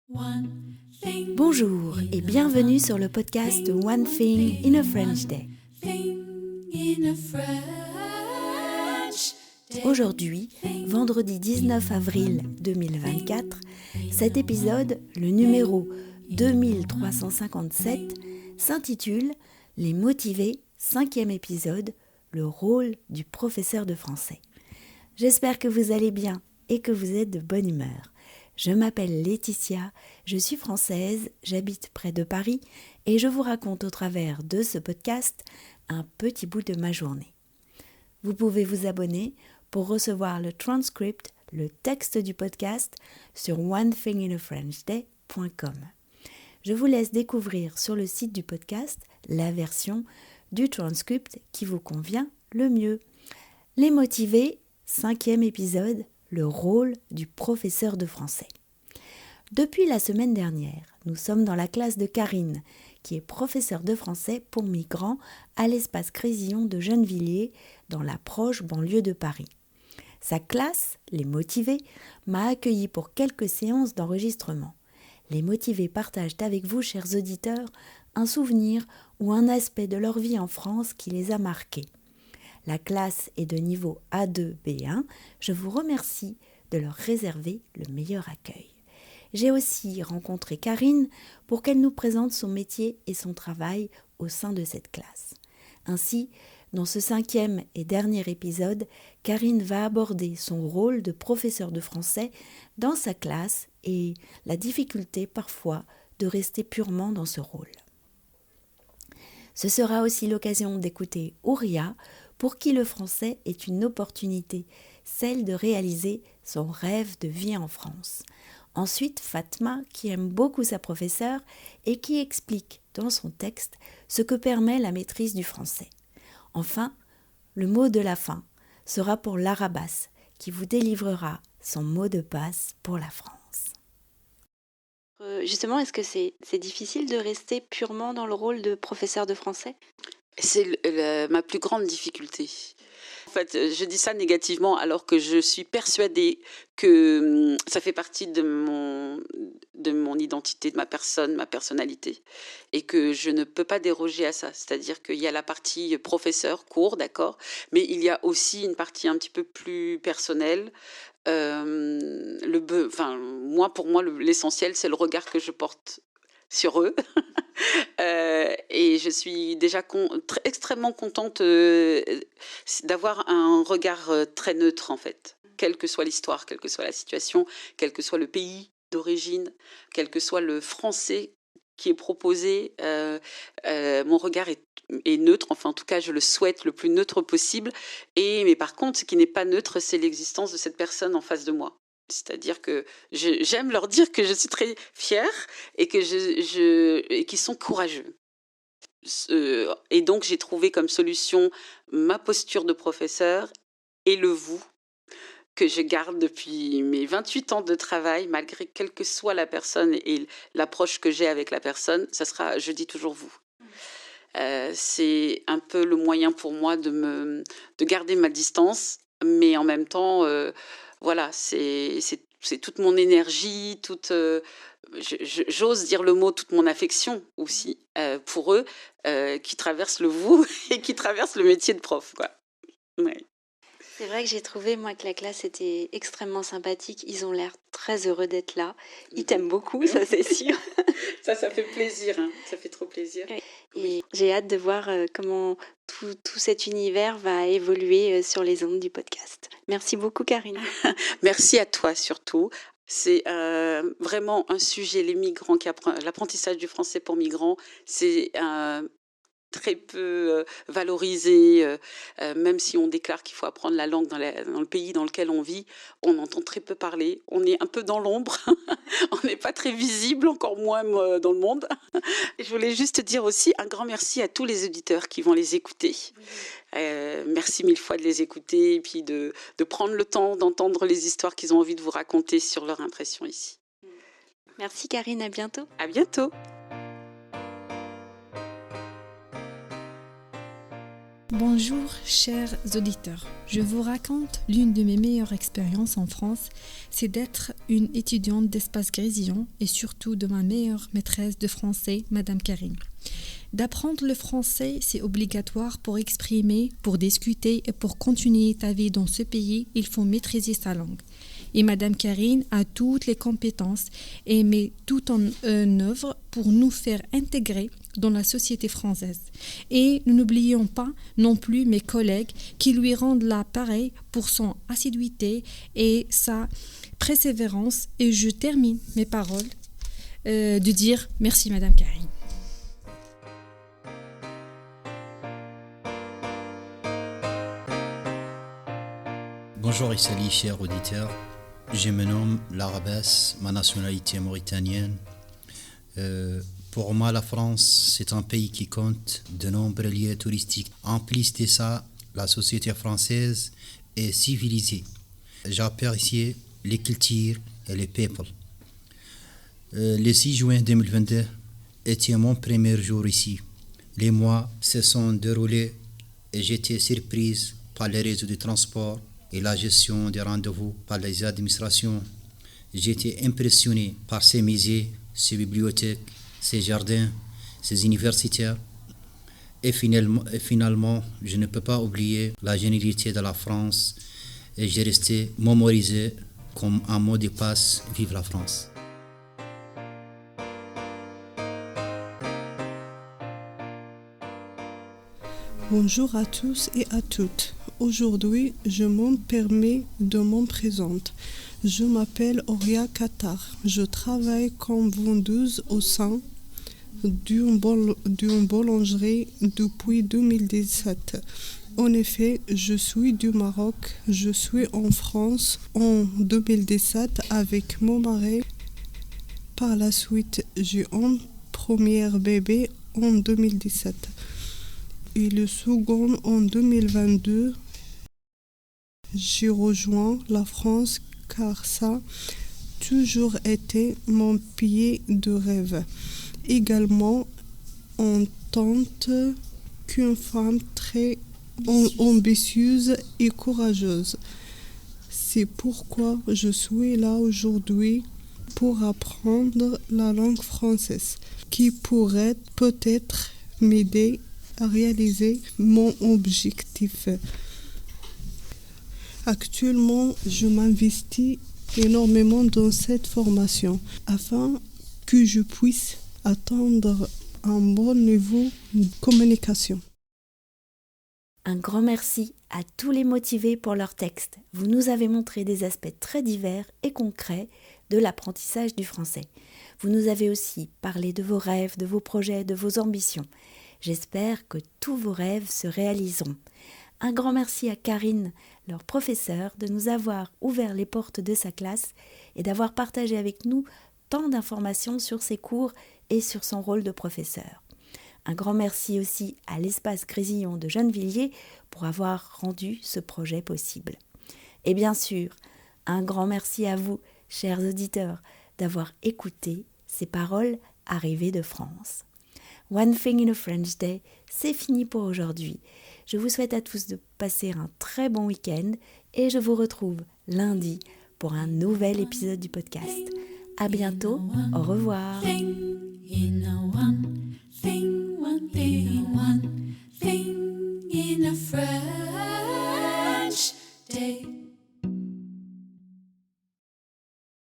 Bonjour et bienvenue sur le podcast One Thing in a French Day. Aujourd'hui, vendredi 19 avril 2024, cet épisode, le numéro 2357, s'intitule « Les motivés, 5e épisode, le rôle du professeur de français ». J'espère que vous allez bien et que vous êtes de bonne humeur. Je m'appelle Laetitia, je suis française, j'habite près de Paris et je vous raconte au travers de ce podcast un petit bout de ma journée. Vous pouvez vous abonner pour recevoir le transcript, le texte du podcast sur onethinginafrenchday.com. Je vous laisse découvrir sur le site du podcast la version du transcript qui vous convient le mieux. Les motivés, 5e épisode, le rôle du professeur de français. Depuis la semaine dernière, nous sommes dans la classe de Karine, qui est professeure de français pour migrants à l'espace Crésillon de Gennevilliers, dans la proche banlieue de Paris. Sa classe, les motivés, m'a accueilli pour quelques séances d'enregistrement. Les motivés partagent avec vous, chers auditeurs, un souvenir ou un aspect de leur vie en France qui les a marqués. La classe est de niveau A2-B1. Je vous remercie de leur réserver le meilleur accueil. J'ai aussi rencontré Karine pour qu'elle nous présente son métier et son travail au sein de cette classe. Ainsi, dans ce 5e et dernier épisode, Karine va aborder son rôle de professeur de français dans sa classe et la difficulté parfois de rester purement dans ce rôle. Ce sera aussi l'occasion d'écouter Ouria, pour qui le français est une opportunité, celle de réaliser son rêve de vie en France. Ensuite, Fatma, qui aime beaucoup sa professeure et qui explique dans son texte ce que permet la maîtrise du français. Enfin, le mot de la fin sera pour Larabas, qui vous délivrera son mot de passe pour la France. Justement, est-ce que c'est difficile de rester purement dans le rôle de professeur de français ? C'est ma plus grande difficulté. En fait, je dis ça négativement alors que je suis persuadée que ça fait partie de mon identité, de ma personne, ma personnalité, et que je ne peux pas déroger à ça. C'est-à-dire qu'il y a la partie professeur, cours, d'accord, mais il y a aussi une partie un petit peu plus personnelle. Pour moi, l'essentiel, c'est le regard que je porte sur eux. Et je suis déjà extrêmement contente d'avoir un regard très neutre, en fait. Quelle que soit l'histoire, quelle que soit la situation, quel que soit le pays d'origine, quel que soit le français qui est proposé, mon regard est neutre. Enfin, en tout cas, je le souhaite le plus neutre possible. Mais par contre, ce qui n'est pas neutre, c'est l'existence de cette personne en face de moi. C'est-à-dire que j'aime leur dire que je suis très fière et que et qu'ils sont courageux. Et donc, j'ai trouvé comme solution ma posture de professeur et le vous que je garde depuis mes 28 ans de travail, malgré quelle que soit la personne et l'approche que j'ai avec la personne, ça sera, je dis toujours vous. C'est un peu le moyen pour moi de garder ma distance, mais en même temps, voilà, c'est toute mon énergie, j'ose dire le mot, toute mon affection aussi pour eux, qui traverse le vous et qui traverse le métier de prof, quoi. Ouais. C'est vrai que j'ai trouvé, moi, que la classe était extrêmement sympathique. Ils ont l'air très heureux d'être là. Ils t'aiment beaucoup, ça c'est sûr. Ça fait plaisir, hein. Ça fait trop plaisir. Et j'ai hâte de voir comment tout cet univers va évoluer sur les ondes du podcast. Merci beaucoup, Karine. Merci à toi surtout. C'est vraiment un sujet, les migrants, l'apprentissage du français pour migrants, c'est très peu valorisé, même si on déclare qu'il faut apprendre la langue dans le pays dans lequel on vit, on entend très peu parler, on est un peu dans l'ombre, on n'est pas très visible, encore moins dans le monde. Je voulais juste dire aussi un grand merci à tous les auditeurs qui vont les écouter. Merci mille fois de les écouter et puis de prendre le temps d'entendre les histoires qu'ils ont envie de vous raconter sur leur impression ici. Merci Karine, à bientôt. À bientôt. Bonjour chers auditeurs, je vous raconte l'une de mes meilleures expériences en France, c'est d'être une étudiante d'Espace Grésillon et surtout de ma meilleure maîtresse de français, Madame Karine. D'apprendre le français, c'est obligatoire pour exprimer, pour discuter et pour continuer ta vie dans ce pays, il faut maîtriser sa langue. Et Madame Karine a toutes les compétences et met tout en œuvre pour nous faire intégrer dans la société française. Et nous n'oublions pas non plus mes collègues qui lui rendent l'appareil pour son assiduité et sa persévérance. Et je termine mes paroles de dire merci Madame Karine. Bonjour Issali, chers auditeurs. Je me nomme Larabès, ma nationalité mauritanienne. Pour moi, la France, c'est un pays qui compte de nombreux lieux touristiques. En plus de ça, la société française est civilisée. J'apprécie les cultures et les peuples. Le 6 juin 2022 était mon premier jour ici. Les mois se sont déroulés et j'étais surprise par les réseaux de transport et la gestion des rendez-vous par les administrations. J'étais impressionné par ces musées, ces bibliothèques, ces jardins, ces universités. Et finalement, je ne peux pas oublier la générosité de la France et j'ai resté mémorisé comme un mot de passe, vive la France. Bonjour à tous et à toutes. Aujourd'hui, je me permets de me présenter. Je m'appelle Auria Qatar. Je travaille comme vendeuse au sein d'une boulangerie depuis 2017. En effet, je suis du Maroc. Je suis en France en 2017 avec mon mari. Par la suite, j'ai un premier bébé en 2017. Et le second en 2022, j'ai rejoint la France car ça a toujours été mon pays de rêve. Également, en tant qu'une femme très ambitieuse et courageuse. C'est pourquoi je suis là aujourd'hui pour apprendre la langue française, qui pourrait peut-être m'aider à réaliser mon objectif. Actuellement, je m'investis énormément dans cette formation afin que je puisse atteindre un bon niveau de communication. Un grand merci à tous les motivés pour leur texte. Vous nous avez montré des aspects très divers et concrets de l'apprentissage du français. Vous nous avez aussi parlé de vos rêves, de vos projets, de vos ambitions. J'espère que tous vos rêves se réaliseront. Un grand merci à Karine, leur professeure, de nous avoir ouvert les portes de sa classe et d'avoir partagé avec nous tant d'informations sur ses cours et sur son rôle de professeur. Un grand merci aussi à l'Espace Grésillon de Gennevilliers pour avoir rendu ce projet possible. Et bien sûr, un grand merci à vous, chers auditeurs, d'avoir écouté ces paroles arrivées de France. One Thing in a French Day, c'est fini pour aujourd'hui. Je vous souhaite à tous de passer un très bon week-end et je vous retrouve lundi pour un nouvel épisode du podcast. À bientôt, au revoir. One thing in a